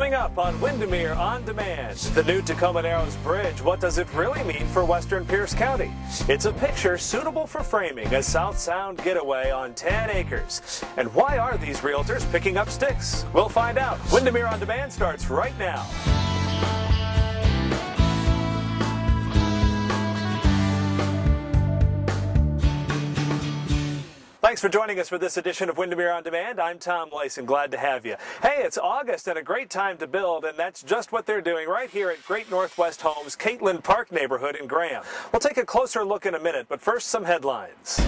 Coming up on Windermere On Demand, the new Tacoma Narrows Bridge. What does it really mean for western Pierce County? It's a picture suitable for framing a South Sound getaway on 10 acres. And why are these realtors picking up sticks? We'll find out. Windermere On Demand starts right now. Thanks for joining us for this edition of Windermere On Demand. I'm Tom Lace and glad to have you. Hey, it's August and a great time to build, and that's just what they're doing right here at Great Northwest Homes, Catlin Park neighborhood in Graham. We'll take a closer look in a minute, but first some headlines.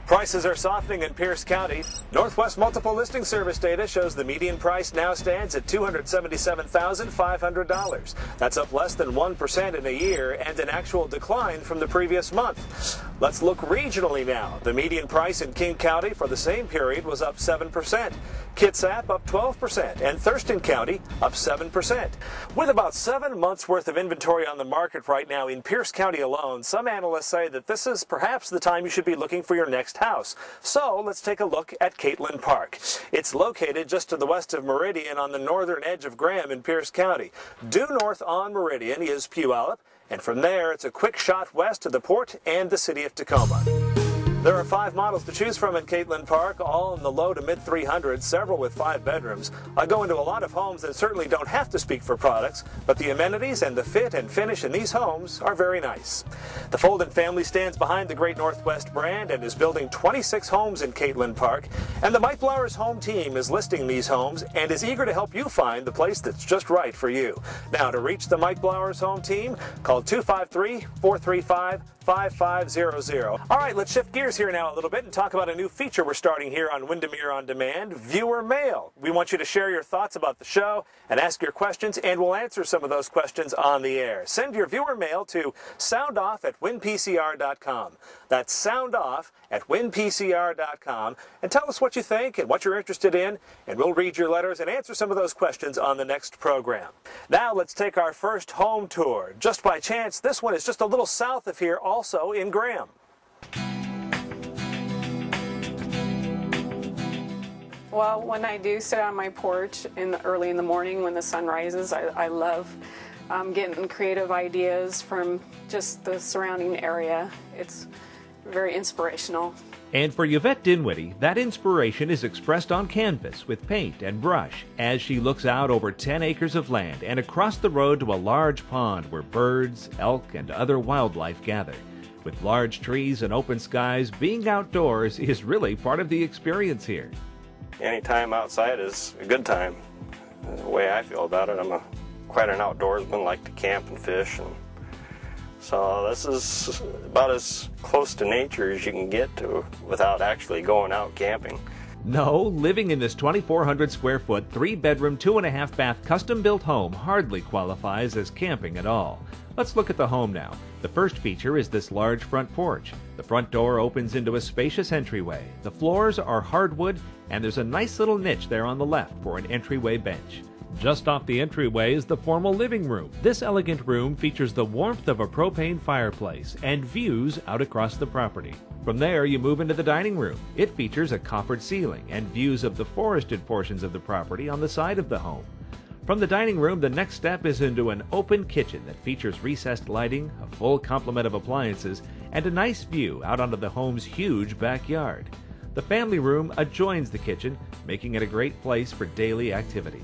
Prices are softening in Pierce County. Northwest Multiple Listing Service data shows the median price now stands at $277,500. That's up less than 1% in a year and an actual decline from the previous month. Let's look regionally now. The median price in King County for the same period was up 7%. Kitsap up 12%, and Thurston County up 7%. With about 7 months worth of inventory on the market right now in Pierce County alone, some analysts say that this is perhaps the time you should be looking for your next house. So let's take a look at Catlin Park. It's located just to the west of Meridian on the northern edge of Graham in Pierce County. Due north on Meridian is Puyallup, and from there it's a quick shot west to the port and the city of Tacoma. There are 5 models to choose from in Catlin Park, all in the low to mid 300s, several with 5 bedrooms. I go into a lot of homes that certainly don't have to speak for products, but the amenities and the fit and finish in these homes are very nice. The Folden family stands behind the Great Northwest brand and is building 26 homes in Catlin Park, and the Mike Blowers home team is listing these homes and is eager to help you find the place that's just right for you. Now, to reach the Mike Blowers home team, call 253-435-5500. All right, let's shift gears here now a little bit and talk about a new feature we're starting here on Windermere On Demand, Viewer Mail. We want you to share your thoughts about the show and ask your questions, and we'll answer some of those questions on the air. Send your viewer mail to soundoff@winpcr.com. That's soundoff@winpcr.com, and tell us what you think and what you're interested in, and we'll read your letters and answer some of those questions on the next program. Now let's take our first home tour. Just by chance, this one is just a little south of here, also in Graham. Well, when I do sit on my porch early in the morning when the sun rises, I love getting creative ideas from just the surrounding area. It's very inspirational. And for Yvette Dinwiddie, that inspiration is expressed on canvas with paint and brush as she looks out over 10 acres of land and across the road to a large pond where birds, elk, and other wildlife gather. With large trees and open skies, being outdoors is really part of the experience here. Any time outside is a good time. The way I feel about it, I'm quite an outdoorsman, like to camp and fish, and so this is about as close to nature as you can get to without actually going out camping. No, living in this 2,400 square foot, 3-bedroom, 2.5 bath custom-built home hardly qualifies as camping at all. Let's look at the home now. The first feature is this large front porch. The front door opens into a spacious entryway. The floors are hardwood, and there's a nice little niche there on the left for an entryway bench. Just off the entryway is the formal living room. This elegant room features the warmth of a propane fireplace and views out across the property. From there, you move into the dining room. It features a coffered ceiling and views of the forested portions of the property on the side of the home. From the dining room, the next step is into an open kitchen that features recessed lighting, a full complement of appliances, and a nice view out onto the home's huge backyard. The family room adjoins the kitchen, making it a great place for daily activities.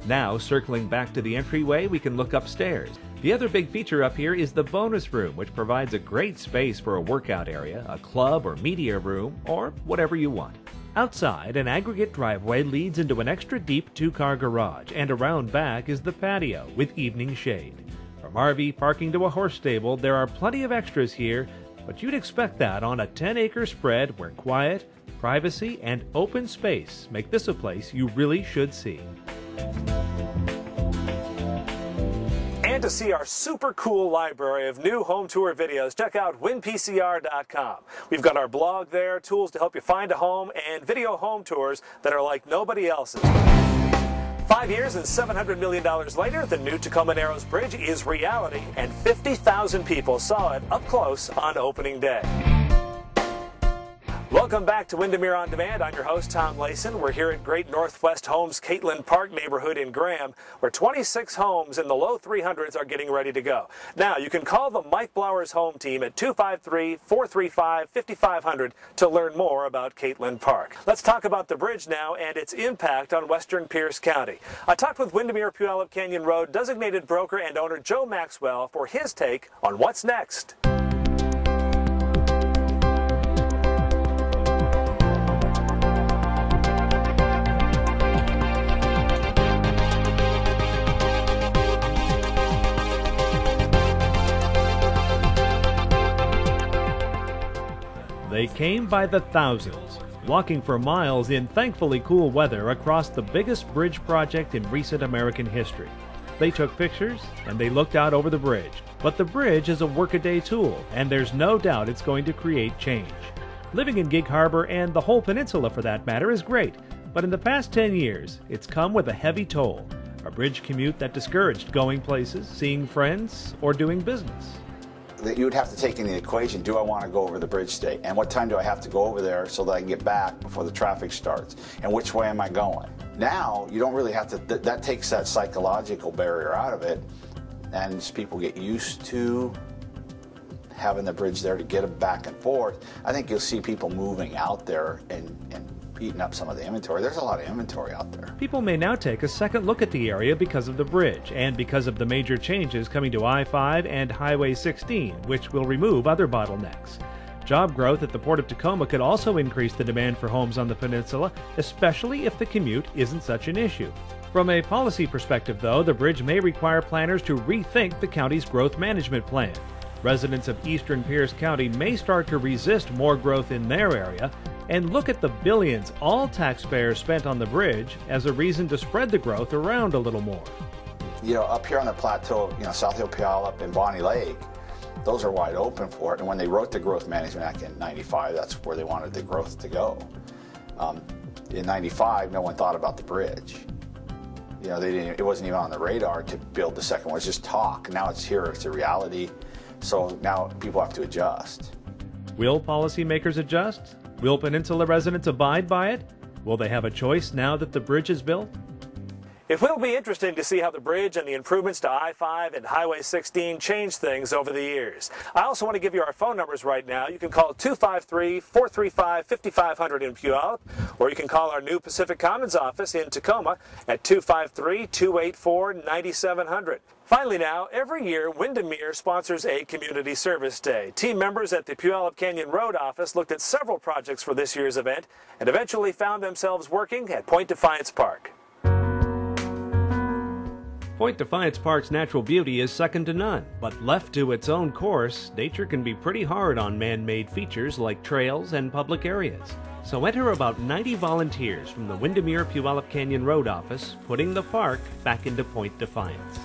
Now, circling back to the entryway, we can look upstairs. The other big feature up here is the bonus room, which provides a great space for a workout area, a club or media room, or whatever you want. Outside, an aggregate driveway leads into an extra deep 2-car garage, and around back is the patio with evening shade. From RV parking to a horse stable, there are plenty of extras here, but you'd expect that on a 10-acre spread where quiet, privacy, and open space make this a place you really should see. And to see our super cool library of new home tour videos, check out winpcr.com. We've got our blog there, tools to help you find a home, and video home tours that are like nobody else's. 5 years and $700 million later, the new Tacoma Narrows Bridge is reality, and 50,000 people saw it up close on opening day. Welcome Welcome back to Windermere On Demand. I'm your host, Tom Layson. We're here at Great Northwest Homes Catlin Park neighborhood in Graham, where 26 homes in the low 300s are getting ready to go. Now, you can call the Mike Blowers Home Team at 253-435-5500 to learn more about Catlin Park. Let's talk about the bridge now and its impact on western Pierce County. I talked with Windermere Puyallup Canyon Road designated broker and owner Joe Maxwell for his take on what's next. They came by the thousands, walking for miles in thankfully cool weather across the biggest bridge project in recent American history. They took pictures and they looked out over the bridge. But the bridge is a workaday tool, and there's no doubt it's going to create change. Living in Gig Harbor, and the whole peninsula for that matter, is great. But in the past 10 years, it's come with a heavy toll. A bridge commute that discouraged going places, seeing friends, or doing business. You would have to take in the equation, do I want to go over the bridge today? And what time do I have to go over there so that I can get back before the traffic starts? And which way am I going? Now, you don't really have to, that takes that psychological barrier out of it, and people get used to having the bridge there to get them back and forth. I think you'll see people moving out there and eating up some of the inventory. There's a lot of inventory out there. People may now take a second look at the area because of the bridge and because of the major changes coming to I-5 and Highway 16, which will remove other bottlenecks. Job growth at the Port of Tacoma could also increase the demand for homes on the peninsula, especially if the commute isn't such an issue. From a policy perspective, though, the bridge may require planners to rethink the county's growth management plan. Residents of eastern Pierce County may start to resist more growth in their area and look at the billions all taxpayers spent on the bridge as a reason to spread the growth around a little more. You know, up here on the plateau, South Hill Puyallup and Bonnie Lake, those are wide open for it. And when they wrote the Growth Management Act in '95, that's where they wanted the growth to go. In '95, no one thought about the bridge. It wasn't even on the radar to build the second one. It was just talk. Now it's here, it's a reality. So now people have to adjust. Will policymakers adjust? Will Peninsula residents abide by it? Will they have a choice now that the bridge is built? It will be interesting to see how the bridge and the improvements to I-5 and Highway 16 change things over the years. I also want to give you our phone numbers right now. You can call 253-435-5500 in Puyallup, or you can call our new Pacific Commons office in Tacoma at 253-284-9700. Finally now, every year Windermere sponsors a community service day. Team members at the Puyallup Canyon Road office looked at several projects for this year's event and eventually found themselves working at Point Defiance Park. Point Defiance Park's natural beauty is second to none, but left to its own course, nature can be pretty hard on man-made features like trails and public areas. So enter about 90 volunteers from the Windermere Puyallup Canyon Road office, putting the park back into Point Defiance.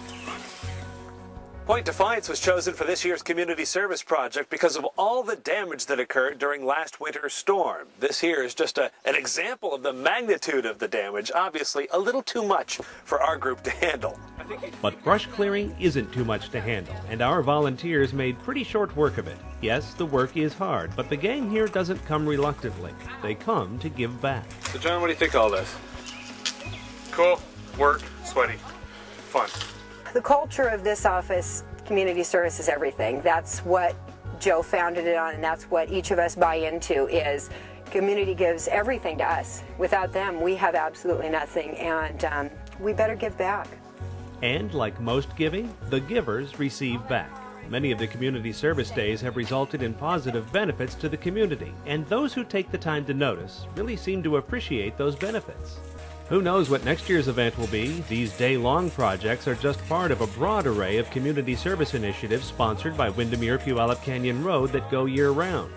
Point Defiance was chosen for this year's community service project because of all the damage that occurred during last winter's storm. This here is just an example of the magnitude of the damage, obviously a little too much for our group to handle. But brush clearing isn't too much to handle, and our volunteers made pretty short work of it. Yes, the work is hard, but the gang here doesn't come reluctantly. They come to give back. So John, what do you think of all this? Cool, work, sweaty, fun. The culture of this office, community service, is everything. That's what Joe founded it on, and that's what each of us buy into, is community gives everything to us. Without them, we have absolutely nothing, and we better give back. And like most giving, the givers receive back. Many of the community service days have resulted in positive benefits to the community, and those who take the time to notice really seem to appreciate those benefits. Who knows what next year's event will be? These day-long projects are just part of a broad array of community service initiatives sponsored by Windermere Puyallup Canyon Road that go year-round.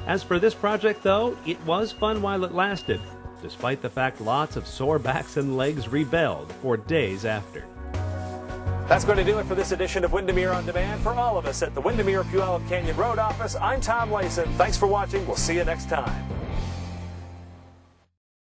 As for this project, though, it was fun while it lasted, despite the fact lots of sore backs and legs rebelled for days after. That's going to do it for this edition of Windermere On Demand. For all of us at the Windermere Puyallup Canyon Road office, I'm Tom Layson. Thanks for watching. We'll see you next time.